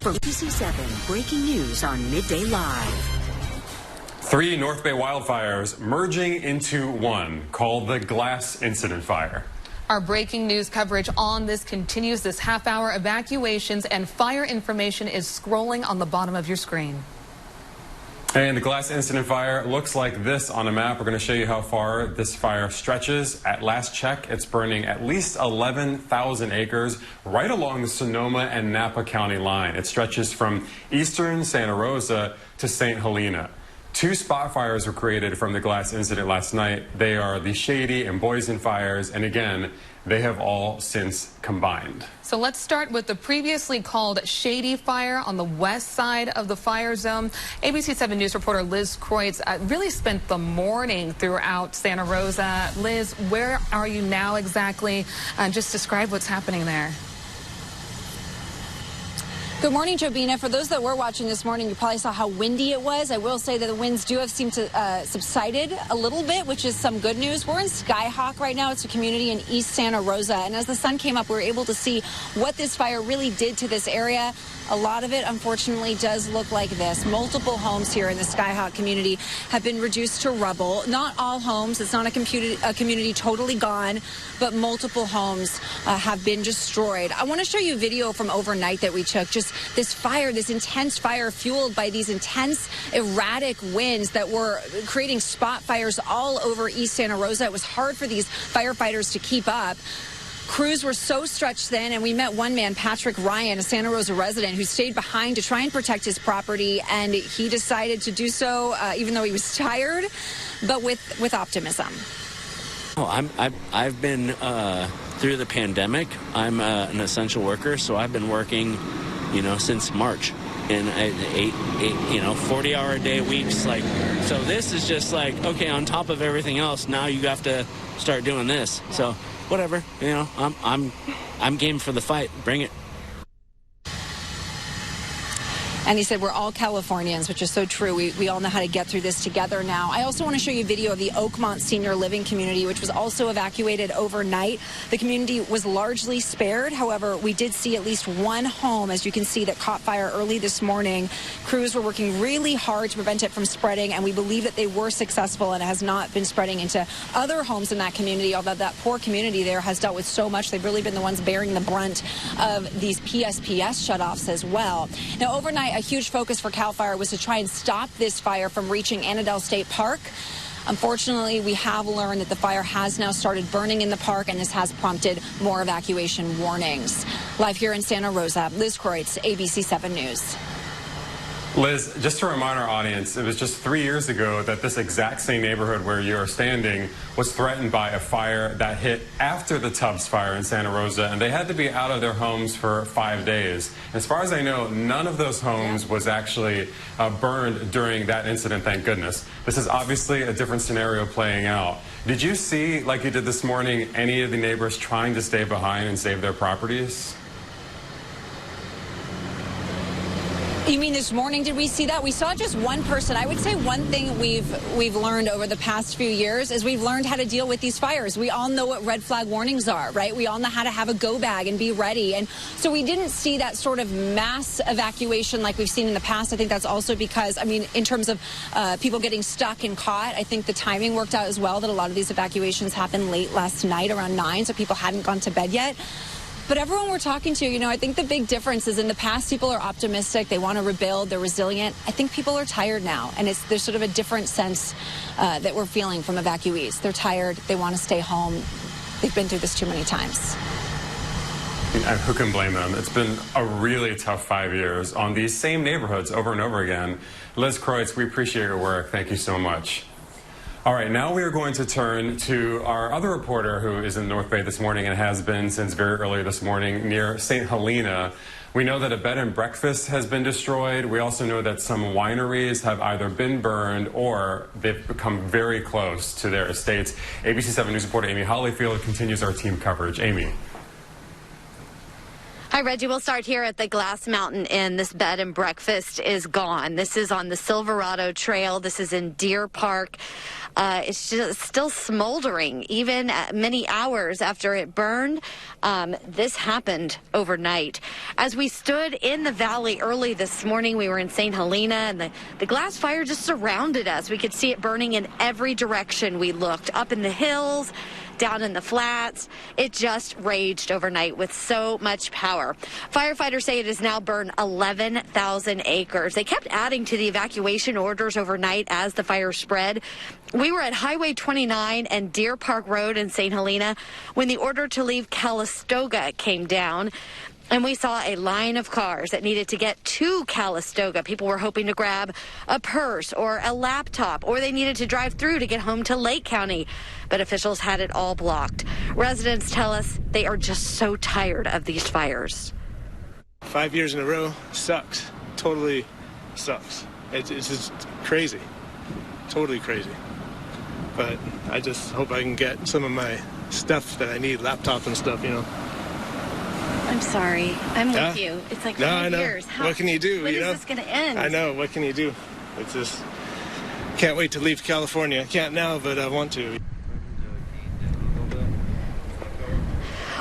For ABC7 Breaking News on Midday Live. 3 North Bay wildfires merging into one, called the Glass Incident Fire. Our breaking news coverage on this continues. This half-hour evacuations and fire information is scrolling on the bottom of your screen. And the Glass Incident Fire looks like this on a map. We're going to show you how far this fire stretches. At last check, it's burning at least 11,000 acres right along the Sonoma and Napa County line. It stretches from eastern Santa Rosa to St. Helena. 2 spot fires were created from the Glass incident last night. They are the Shady and Boysen fires, and again, they have all since combined. So let's start with the previously called Shady Fire on the west side of the fire zone. ABC7 News reporter Liz Kreutz really spent the morning throughout Santa Rosa. Liz, where are you now exactly? Just describe what's happening there. Good morning, Jobina. For those that were watching this morning, you probably saw how windy it was. I will say that the winds do have seemed to subsided a little bit, which is some good news. We're in Skyhawk right now. It's a community in East Santa Rosa. And as the sun came up, we were able to see what this fire really did to this area. A lot of it, unfortunately, does look like this. Multiple homes here in the Skyhawk community have been reduced to rubble. Not all homes. It's not a community totally gone, but multiple homes have been destroyed. I want to show you a video from overnight that we took. Just this fire, this intense fire fueled by these intense, erratic winds that were creating spot fires all over East Santa Rosa. It was hard for these firefighters to keep up. Crews were so stretched thin, and we met one man, Patrick Ryan, a Santa Rosa resident, who stayed behind to try and protect his property, and he decided to do so even though he was tired, but with optimism. Oh, I've been through the pandemic. I'm an essential worker, so I've been working, since March. In 40-hour-a-day weeks. So this is just okay, on top of everything else, now you have to start doing this. So whatever, I'm game for the fight. Bring it. And he said we're all Californians, which is so true. We all know how to get through this together now. I also want to show you a video of the Oakmont Senior Living community, which was also evacuated overnight. The community was largely spared. However, we did see at least one home, as you can see, that caught fire early this morning. Crews were working really hard to prevent it from spreading, and we believe that they were successful, and it has not been spreading into other homes in that community, although that poor community there has dealt with so much. They've really been the ones bearing the brunt of these PSPS shutoffs as well. Now, overnight, a huge focus for CAL FIRE was to try and stop this fire from reaching Annandale State Park. Unfortunately, we have learned that the fire has now started burning in the park, and this has prompted more evacuation warnings. Live here in Santa Rosa, Liz Kreutz, ABC7 News. Liz, just to remind our audience, it was just 3 years ago that this exact same neighborhood where you're standing was threatened by a fire that hit after the Tubbs fire in Santa Rosa, and they had to be out of their homes for 5 days. As far as I know, none of those homes was actually burned during that incident, thank goodness. This is obviously a different scenario playing out. Did you see, like you did this morning, any of the neighbors trying to stay behind and save their properties? You mean this morning, did we see that? We saw just one person. I would say one thing we've learned over the past few years is we've learned how to deal with these fires. We all know what red flag warnings are, right? We all know how to have a go bag and be ready. And so we didn't see that sort of mass evacuation like we've seen in the past. I think that's also because, in terms of people getting stuck and caught, I think the timing worked out as well, that a lot of these evacuations happened late last night around 9, so people hadn't gone to bed yet. But everyone we're talking to, I think the big difference is in the past, people are optimistic. They want to rebuild. They're resilient. I think people are tired now. And there's sort of a different sense that we're feeling from evacuees. They're tired. They want to stay home. They've been through this too many times. And who can blame them? It's been a really tough 5 years on these same neighborhoods over and over again. Liz Kreutz, we appreciate your work. Thank you so much. All right, now we are going to turn to our other reporter who is in North Bay this morning and has been since very early this morning near St. Helena. We know that a bed and breakfast has been destroyed. We also know that some wineries have either been burned or they've become very close to their estates. ABC7 News reporter Amy Hollyfield continues our team coverage. Amy. Hi, Reggie. We'll start here at the Glass Mountain Inn. This bed and breakfast is gone. This is on the Silverado Trail. This is in Deer Park. It's just still smoldering, even many hours after it burned. This happened overnight. As we stood in the valley early this morning, we were in St. Helena, and the glass fire just surrounded us. We could see it burning in every direction we looked, up in the hills, down in the flats. It just raged overnight with so much power. Firefighters say it has now burned 11,000 acres. They kept adding to the evacuation orders overnight as the fire spread. We were at Highway 29 and Deer Park Road in St. Helena when the order to leave Calistoga came down. And we saw a line of cars that needed to get to Calistoga. People were hoping to grab a purse or a laptop, or they needed to drive through to get home to Lake County. But officials had it all blocked. Residents tell us they are just so tired of these fires. 5 years in a row sucks. Totally sucks. It's just crazy. Totally crazy. But I just hope I can get some of my stuff that I need, laptop and stuff, you know. I'm sorry. I'm with you. It's like 5 years. What can you do? When is this going to end? I know. What can you do? It's just can't wait to leave California. Can't now, but I want to.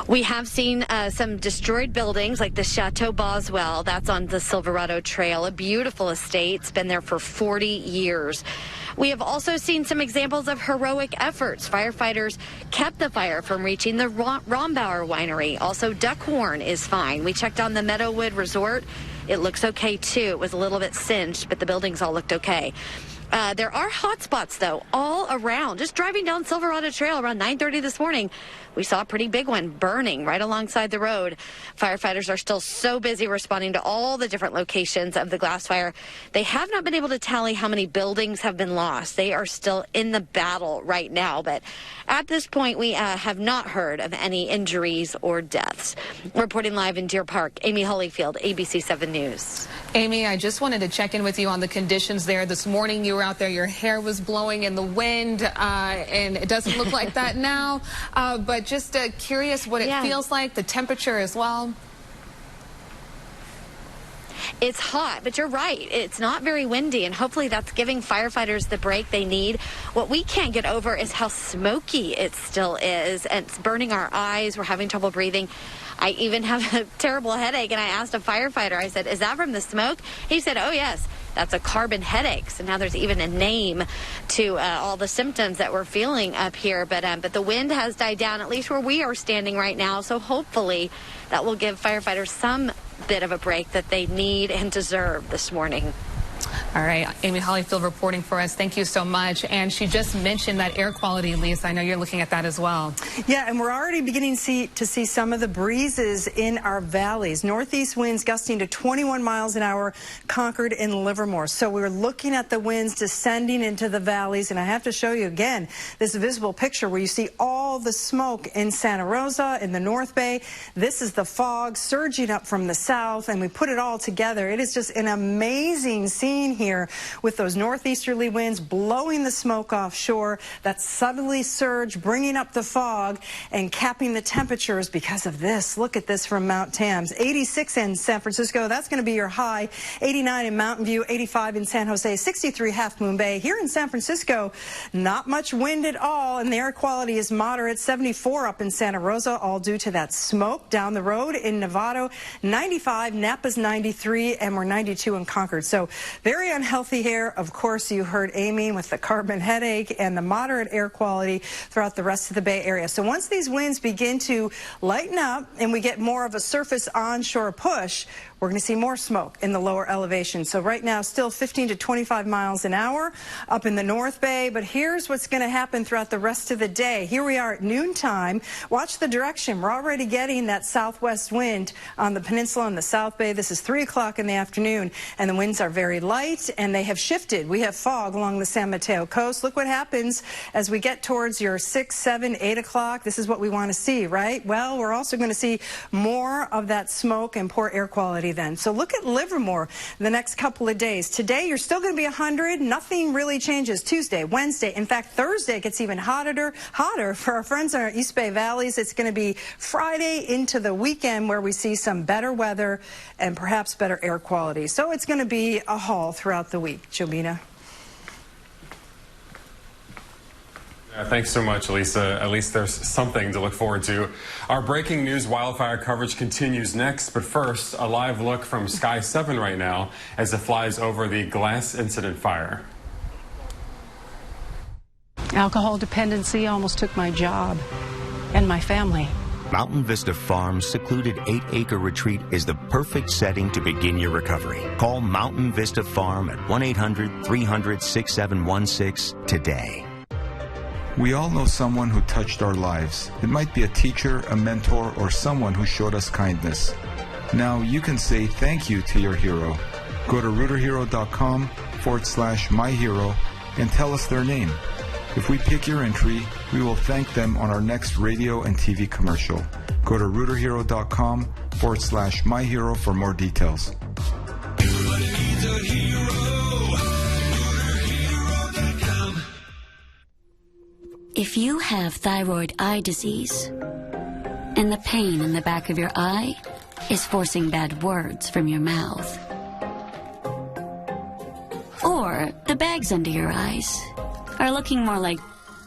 We have seen some destroyed buildings like the Chateau Boswell. That's on the Silverado Trail, a beautiful estate. It's been there for 40 years. We have also seen some examples of heroic efforts. Firefighters kept the fire from reaching the Rombauer winery. Also, Duckhorn is fine. We checked on the Meadowwood Resort. It looks okay, too. It was a little bit singed, but the buildings all looked okay. There are hot spots, though, all around. Just driving down Silverado Trail around 9:30 this morning, we saw a pretty big one burning right alongside the road. Firefighters are still so busy responding to all the different locations of the glass fire. They have not been able to tally how many buildings have been lost. They are still in the battle right now. But at this point, we have not heard of any injuries or deaths. Reporting live in Deer Park, Amy Holyfield, ABC 7 News. Amy, I just wanted to check in with you on the conditions there. This morning you were out there, your hair was blowing in the wind, and it doesn't look like that now. But just curious what it feels like, the temperature as well. It's hot, but you're right. It's not very windy, and hopefully that's giving firefighters the break they need. What we can't get over is how smoky it still is, and it's burning our eyes. We're having trouble breathing. I even have a terrible headache, and I asked a firefighter, I said, is that from the smoke? He said, oh, yes. That's a carbon headache. So now there's even a name to all the symptoms that we're feeling up here. But the wind has died down, at least where we are standing right now. So hopefully that will give firefighters some bit of a break that they need and deserve this morning. All right, Amy Holyfield reporting for us. Thank you so much. And she just mentioned that air quality, Lisa. I know you're looking at that as well. Yeah, and we're already beginning to see some of the breezes in our valleys. Northeast winds gusting to 21 miles an hour, Concord and Livermore. So we're looking at the winds descending into the valleys. And I have to show you again this visible picture where you see all the smoke in Santa Rosa, in the North Bay. This is the fog surging up from the south, and we put it all together. It is just an amazing scene here with those northeasterly winds blowing the smoke offshore, that southerly surge bringing up the fog and capping the temperatures because of this. Look at this from Mount Tams. 86 in San Francisco. That's going to be your high. 89 in Mountain View. 85 in San Jose. 63 Half Moon Bay. Here in San Francisco, not much wind at all, and the air quality is moderate. 74 up in Santa Rosa, all due to that smoke down the road in Novato. 95, Napa's 93, and we're 92 in Concord. So very unhealthy here. Of course, you heard Amy with the carbon headache and the moderate air quality throughout the rest of the Bay Area. So once these winds begin to lighten up and we get more of a surface onshore push, we're going to see more smoke in the lower elevation. So right now, still 15 to 25 miles an hour up in the North Bay. But here's what's going to happen throughout the rest of the day. Here we are at noontime. Watch the direction. We're already getting that southwest wind on the peninsula and the South Bay. This is 3 o'clock in the afternoon, and the winds are very light, and they have shifted. We have fog along the San Mateo coast. Look what happens as we get towards your 6, 7, 8 o'clock. This is what we want to see, right? Well, we're also going to see more of that smoke and poor air quality humidity then. So look at Livermore the next couple of days. Today, you're still going to be 100. Nothing really changes. Tuesday, Wednesday. In fact, Thursday gets even hotter for our friends in our East Bay valleys. It's going to be Friday into the weekend where we see some better weather and perhaps better air quality. So it's going to be a haul throughout the week. Jobina. Thanks so much, Lisa. At least there's something to look forward to. Our breaking news wildfire coverage continues next, but first, a live look from Sky 7 right now as it flies over the Glass Incident fire. Alcohol dependency almost took my job and my family. Mountain Vista Farm's secluded 8-acre retreat is the perfect setting to begin your recovery. Call Mountain Vista Farm at 1-800-300-6716 today. We all know someone who touched our lives. It might be a teacher, a mentor, or someone who showed us kindness. Now you can say thank you to your hero. Go to rooterhero.com/myhero and tell us their name. If we pick your entry, we will thank them on our next radio and TV commercial. Go to rooterhero.com/myhero for more details. Everybody needs a hero. If you have thyroid eye disease and the pain in the back of your eye is forcing bad words from your mouth, or the bags under your eyes are looking more like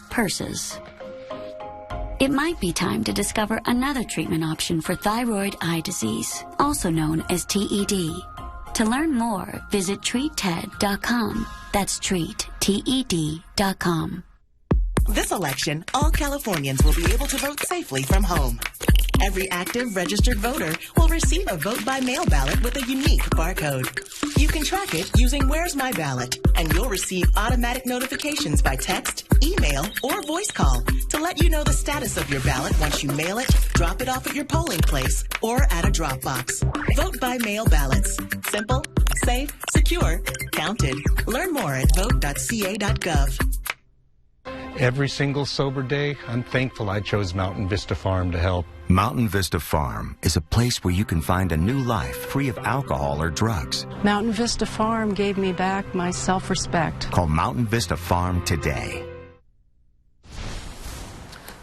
purses, it might be time to discover another treatment option for thyroid eye disease, also known as TED. To learn more, visit treatted.com. That's treatted.com. This election, all Californians will be able to vote safely from home. Every active registered voter will receive a vote-by-mail ballot with a unique barcode. You can track it using Where's My Ballot, and you'll receive automatic notifications by text, email, or voice call to let you know the status of your ballot once you mail it, drop it off at your polling place, or at a drop box. Vote-by-mail ballots. Simple, safe, secure, counted. Learn more at vote.ca.gov. Every single sober day, I'm thankful I chose Mountain Vista Farm to help. Mountain Vista Farm is a place where you can find a new life free of alcohol or drugs. Mountain Vista Farm gave me back my self-respect. Call Mountain Vista Farm today.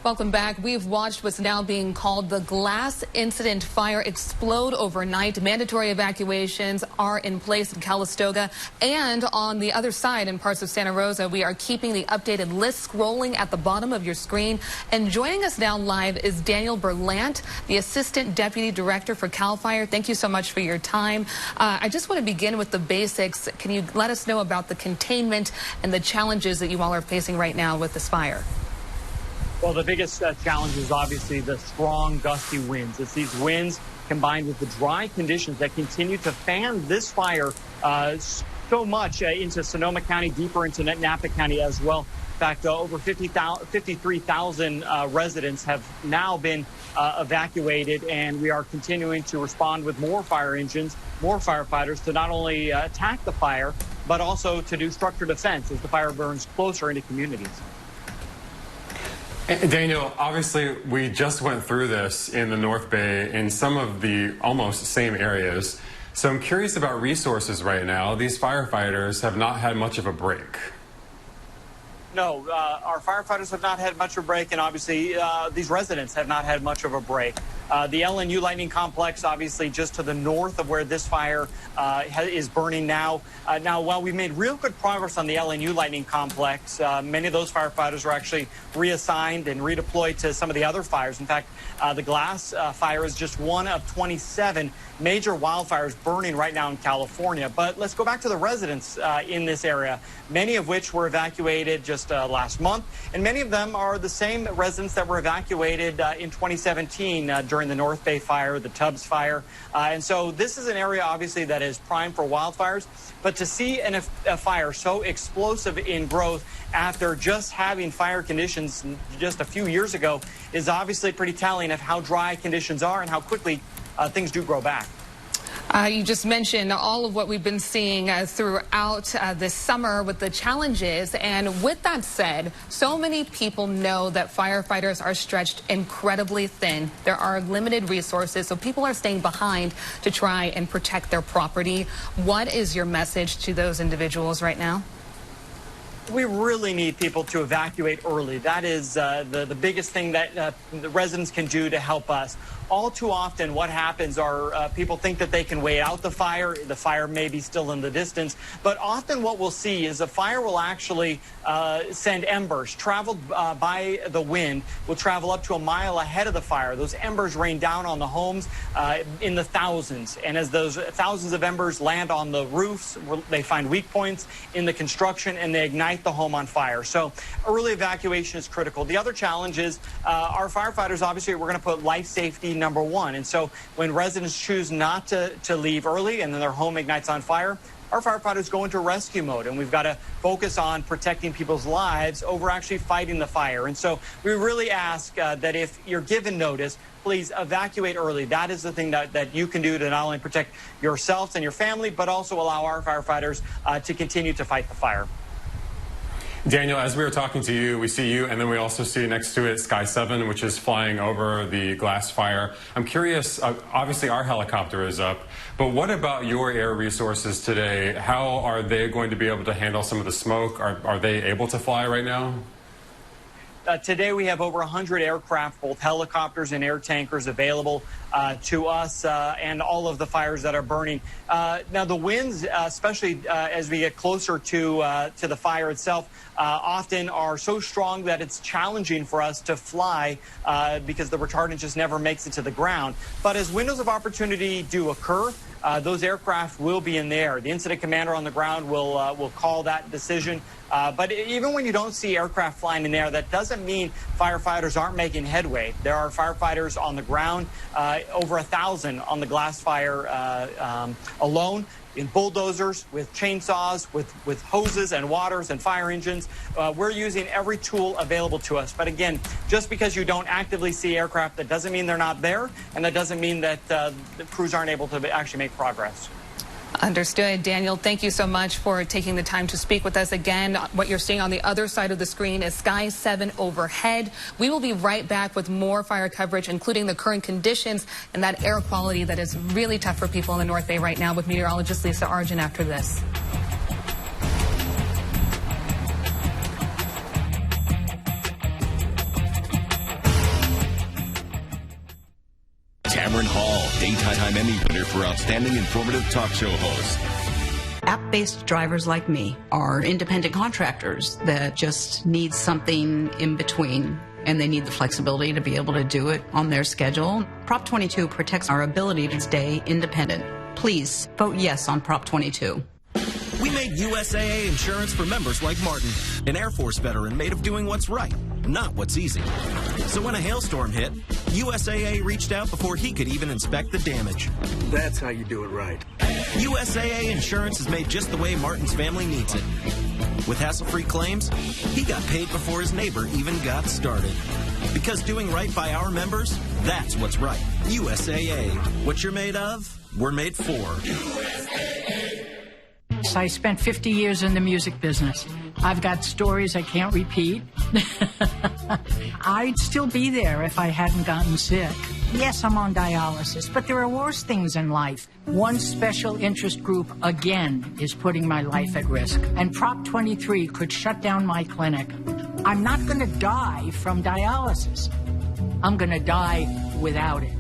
Welcome back. We've watched what's now being called the Glass Incident fire explode overnight. Mandatory evacuations are in place in Calistoga. And on the other side, in parts of Santa Rosa, we are keeping the updated list scrolling at the bottom of your screen. And joining us now live is Daniel Berlant, the Assistant Deputy Director for CAL FIRE. Thank you so much for your time. I just want to begin with the basics. Can you let us know about the containment and the challenges that you all are facing right now with this fire? Well, the biggest challenge is obviously the strong, gusty winds. It's these winds combined with the dry conditions that continue to fan this fire so much into Sonoma County, deeper into Napa County as well. In fact, over 53,000 residents have now been evacuated, and we are continuing to respond with more fire engines, more firefighters to not only attack the fire, but also to do structured defense as the fire burns closer into communities. Daniel, obviously, we just went through this in the North Bay in some of the almost same areas. So I'm curious about resources right now. These firefighters have not had much of a break. No, our firefighters have not had much of a break, and obviously these residents have not had much of a break. The LNU Lightning Complex, obviously just to the north of where this fire is burning now. Now, while we've made real good progress on the LNU Lightning Complex, many of those firefighters were actually reassigned and redeployed to some of the other fires. In fact, the Glass fire is just one of 27 major wildfires burning right now in California. But let's go back to the residents in this area, many of which were evacuated just last month, and many of them are the same residents that were evacuated in 2017 during the North Bay fire, the Tubbs fire. And so this is an area, obviously, that is prime for wildfires. But to see a fire so explosive in growth after just having fire conditions just a few years ago is obviously pretty telling of how dry conditions are and how quickly things do grow back. You just mentioned all of what we've been seeing throughout this summer with the challenges. And with that said, so many people know that firefighters are stretched incredibly thin. There are limited resources, so people are staying behind to try and protect their property. What is your message to those individuals right now? We really need people to evacuate early. That is the biggest thing that the residents can do to help us. All too often what happens are people think that they can wait out the fire. The fire may be still in the distance. But often what we'll see is a fire will actually send embers traveled by the wind, will travel up to a mile ahead of the fire. Those embers rain down on the homes in the thousands. And as those thousands of embers land on the roofs, they find weak points in the construction and they ignite the home on fire. So early evacuation is critical. The other challenge is our firefighters, obviously, we're going to put life safety number one. And so when residents choose not to leave early and then their home ignites on fire, our firefighters go into rescue mode, and we've got to focus on protecting people's lives over actually fighting the fire. And so we really ask that if you're given notice, please evacuate early. That is the thing that you can do to not only protect yourselves and your family, but also allow our firefighters to continue to fight the fire. Daniel, as we were talking to you, we see you, and then we also see next to it Sky 7, which is flying over the glass fire. I'm curious, obviously our helicopter is up, but what about your air resources today? How are they going to be able to handle some of the smoke? Are they able to fly right now? Today we have over 100 aircraft, both helicopters and air tankers, available to us and all of the fires that are burning. Now the winds, especially as we get closer to the fire itself, often are so strong that it's challenging for us to fly because the retardant just never makes it to the ground. But as windows of opportunity do occur, those aircraft will be in the air. The incident commander on the ground will call that decision. But even when you don't see aircraft flying in the air, that doesn't mean firefighters aren't making headway. There are firefighters on the ground, over 1,000 on the glass fire alone, in bulldozers, with chainsaws, with hoses and waters and fire engines. We're using every tool available to us. But again, just because you don't actively see aircraft, that doesn't mean they're not there, and that doesn't mean that the crews aren't able to actually make progress. Understood. Daniel, thank you so much for taking the time to speak with us again. What you're seeing on the other side of the screen is Sky 7 overhead. We will be right back with more fire coverage, including the current conditions and that air quality that is really tough for people in the North Bay right now, with meteorologist Lisa Argent after this. Cameron Hall, Daytime Emmy winner for Outstanding Informative Talk Show host. App-based drivers like me are independent contractors that just need something in between, and they need the flexibility to be able to do it on their schedule. Prop 22 protects our ability to stay independent. Please vote yes on Prop 22. We made USAA insurance for members like Martin, an Air Force veteran made of doing what's right, not what's easy. So when a hailstorm hit, USAA reached out before he could even inspect the damage. That's how you do it right. USAA insurance is made just the way Martin's family needs it. With hassle-free claims, he got paid before his neighbor even got started. Because doing right by our members, that's what's right. USAA. What you're made of, we're made for. USAA. I spent 50 years in the music business. I've got stories I can't repeat. I'd still be there if I hadn't gotten sick. Yes, I'm on dialysis, but there are worse things in life. One special interest group, again, is putting my life at risk. And Prop 23 could shut down my clinic. I'm not going to die from dialysis. I'm going to die without it.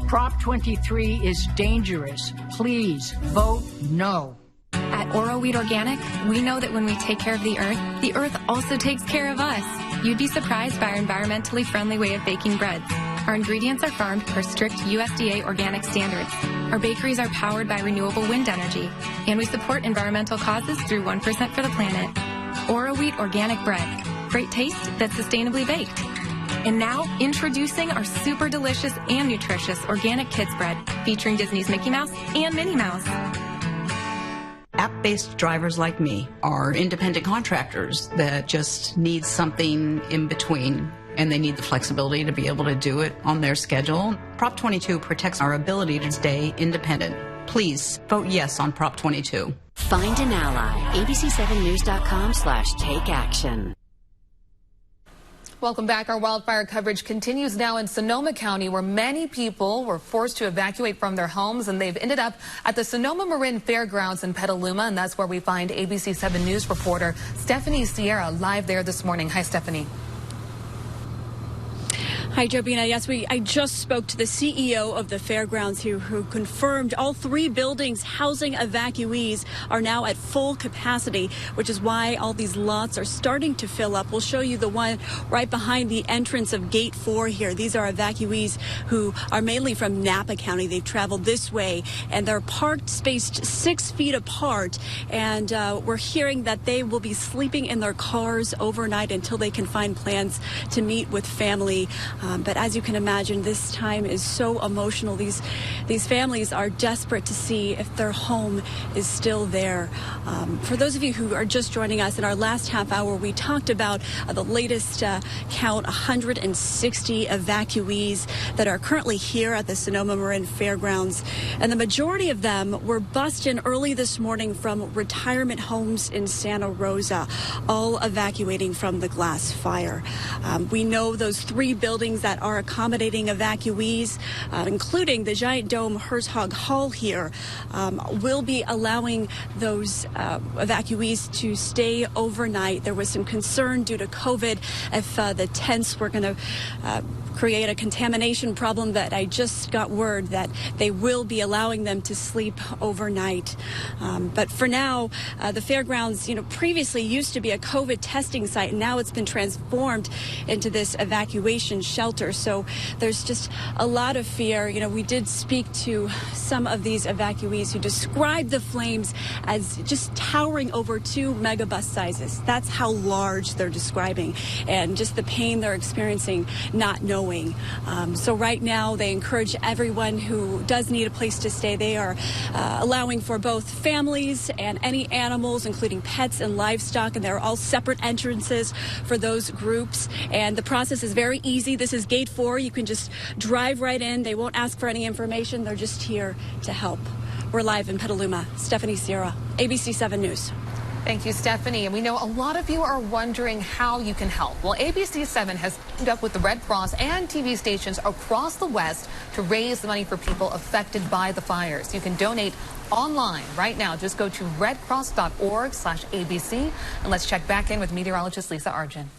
Prop 23 is dangerous. Please vote no. At Oro Wheat Organic, we know that when we take care of the earth also takes care of us. You'd be surprised by our environmentally friendly way of baking breads. Our ingredients are farmed per strict USDA organic standards. Our bakeries are powered by renewable wind energy, and we support environmental causes through 1% for the planet. Oro Wheat Organic Bread. Great taste that's sustainably baked. And now, introducing our super delicious and nutritious Organic Kids Bread, featuring Disney's Mickey Mouse and Minnie Mouse. App-based drivers like me are independent contractors that just need something in between, and they need the flexibility to be able to do it on their schedule. Prop 22 protects our ability to stay independent. Please vote yes on Prop 22. Find an ally. ABC7news.com/take action. Welcome back. Our wildfire coverage continues now in Sonoma County, where many people were forced to evacuate from their homes, and they've ended up at the Sonoma Marin Fairgrounds in Petaluma, and that's where we find ABC7 News reporter Stephanie Sierra live there this morning. Hi, Stephanie. Hi, Jobina. Yes, I just spoke to the CEO of the fairgrounds here, who confirmed all 3 buildings housing evacuees are now at full capacity, which is why all these lots are starting to fill up. We'll show you the one right behind the entrance of Gate 4 here. These are evacuees who are mainly from Napa County. They've traveled this way, and they're parked, spaced 6 feet apart. And we're hearing that they will be sleeping in their cars overnight until they can find plans to meet with family. But as you can imagine, this time is so emotional. These families are desperate to see if their home is still there. For those of you who are just joining us, in our last half hour, we talked about the latest count, 160 evacuees that are currently here at the Sonoma Marin Fairgrounds. And the majority of them were bussed in early this morning from retirement homes in Santa Rosa, all evacuating from the glass fire. We know those 3 buildings that are accommodating evacuees, including the Giant Dome Herzog Hall here, will be allowing those evacuees to stay overnight. There was some concern due to COVID if the tents were going to create a contamination problem, that I just got word that they will be allowing them to sleep overnight. But for now, the fairgrounds, previously used to be a COVID testing site, and now it's been transformed into this evacuation shelter. So there's just a lot of fear. We did speak to some of these evacuees who described the flames as just towering over 2 megabus sizes. That's how large they're describing, and just the pain they're experiencing not knowing. So right now, they encourage everyone who does need a place to stay. They are allowing for both families and any animals, including pets and livestock, and there are all separate entrances for those groups. And the process is very easy. This is Gate 4. You can just drive right in. They won't ask for any information. They're just here to help. We're live in Petaluma. Stephanie Sierra, ABC7 News. Thank you, Stephanie. And we know a lot of you are wondering how you can help. Well, ABC7 has teamed up with the Red Cross and TV stations across the West to raise the money for people affected by the fires. You can donate online right now. Just go to redcross.org/ABC. And let's check back in with meteorologist Lisa Argent.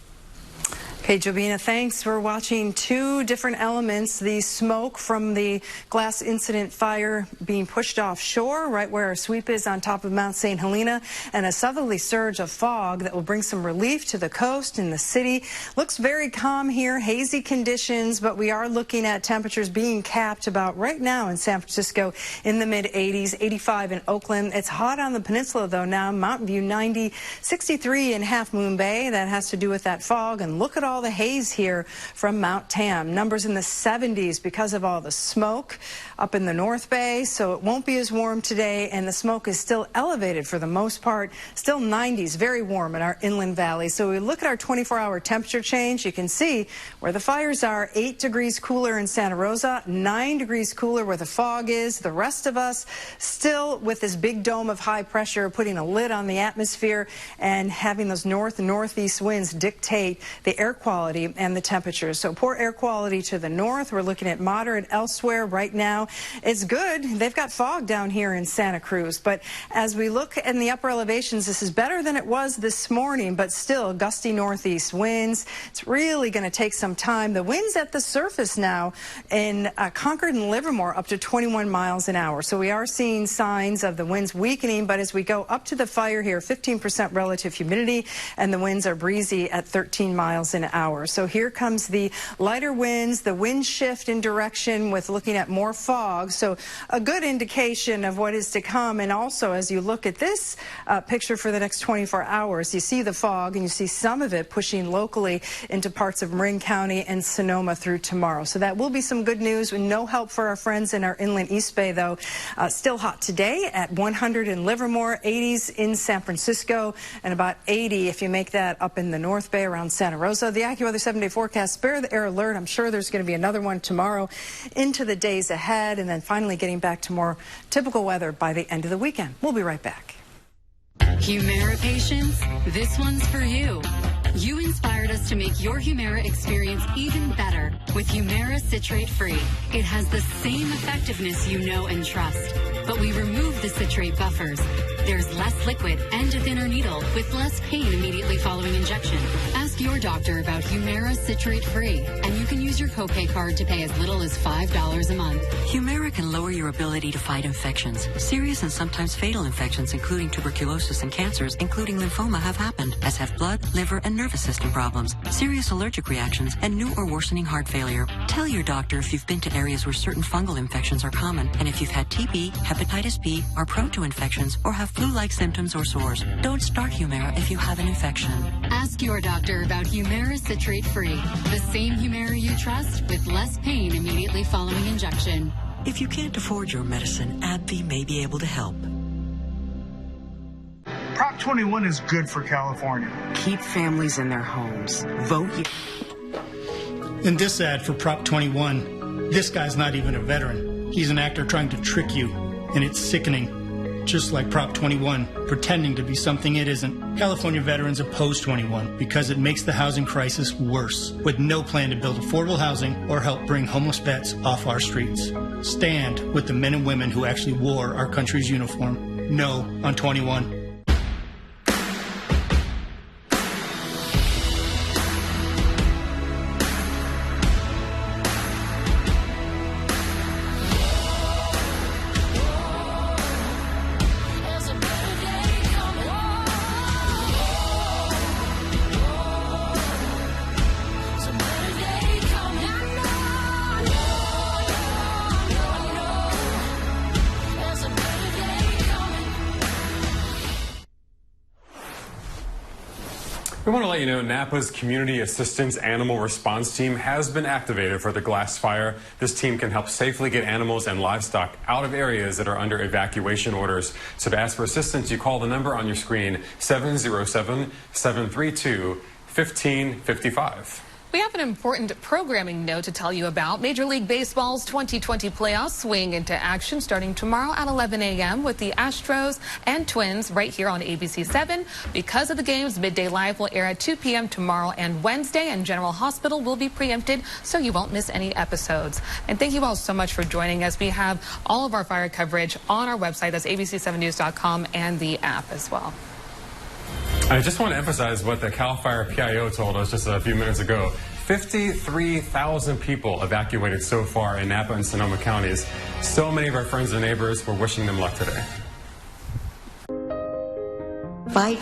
Okay, Jobina, thanks. We're watching 2 different elements. The smoke from the glass incident fire being pushed offshore, right where our sweep is on top of Mount St. Helena, and a southerly surge of fog that will bring some relief to the coast and the city. Looks very calm here, hazy conditions, but we are looking at temperatures being capped about right now in San Francisco in the mid-80s, 85 in Oakland. It's hot on the peninsula, though, now. Mountain View 90, 63 in Half Moon Bay. That has to do with that fog. And look at all the haze here from Mount Tam. Numbers in the 70s because of all the smoke up in the North Bay, so it won't be as warm today, and the smoke is still elevated for the most part. Still 90s, very warm in our inland valley. So we look at our 24-hour temperature change. You can see where the fires are. 8 degrees cooler in Santa Rosa, 9 degrees cooler where the fog is. The rest of us still with this big dome of high pressure putting a lid on the atmosphere and having those north and northeast winds dictate the air quality and the temperatures. So poor air quality to the north. We're looking at moderate elsewhere right now. It's good. They've got fog down here in Santa Cruz. But as we look in the upper elevations, this is better than it was this morning, but still gusty northeast winds. It's really going to take some time. The winds at the surface now in Concord and Livermore up to 21 miles an hour. So we are seeing signs of the winds weakening, but as we go up to the fire here, 15% relative humidity, and the winds are breezy at 13 miles an hour. So here comes the lighter winds, the wind shift in direction with looking at more fog. So a good indication of what is to come. And also, as you look at this picture for the next 24 hours, you see the fog and you see some of it pushing locally into parts of Marin County and Sonoma through tomorrow. So that will be some good news. With no help for our friends in our inland East Bay, though. Still hot today at 100 in Livermore, 80s in San Francisco, and about 80 if you make that up in the North Bay around Santa Rosa. The AccuWeather 7-day forecast. Spare the air alert. I'm sure there's going to be another one tomorrow into the days ahead, and then finally getting back to more typical weather by the end of the weekend. We'll be right back. Humira patients, this one's for you. You inspired us to make your Humira experience even better with Humira citrate free. It has the same effectiveness you know and trust, but we remove the citrate buffers. There's less liquid and a thinner needle with less pain immediately following injection. Ask your doctor about Humira citrate free, and you can use your copay card to pay as little as $5 a month. Humira can lower your ability to fight infections. Serious and sometimes fatal infections, including tuberculosis and cancers, including lymphoma, have happened, as have blood, liver, and nervous system problems, serious allergic reactions, and new or worsening heart failure. Tell your doctor if you've been to areas where certain fungal infections are common, and if you've had TB, hepatitis B, are prone to infections, or have flu-like symptoms or sores. Don't start Humira if you have an infection. Ask your doctor about Humira citrate free, the same Humira you trust with less pain immediately following injection. If you can't afford your medicine, AbbVie may be able to help. Prop 21 is good for California. Keep families in their homes. Vote you. In this ad for Prop 21, this guy's not even a veteran. He's an actor trying to trick you, and it's sickening. Just like Prop 21, pretending to be something it isn't. California veterans oppose 21 because it makes the housing crisis worse, with no plan to build affordable housing or help bring homeless vets off our streets. Stand with the men and women who actually wore our country's uniform. No on 21. We want to let you know Napa's Community Assistance Animal Response Team has been activated for the glass fire. This team can help safely get animals and livestock out of areas that are under evacuation orders. So to ask for assistance, you call the number on your screen, 707-732-1555. We have an important programming note to tell you about. Major League Baseball's 2020 playoffs swing into action starting tomorrow at 11 a.m. with the Astros and Twins right here on ABC 7. Because of the games, Midday Live will air at 2 p.m. tomorrow and Wednesday, and General Hospital will be preempted so you won't miss any episodes. And thank you all so much for joining us. We have all of our fire coverage on our website. That's abc7news.com and the app as well. I just want to emphasize what the CAL FIRE PIO told us just a few minutes ago. 53,000 people evacuated so far in Napa and Sonoma counties. So many of our friends and neighbors, we're wishing them luck today. Fight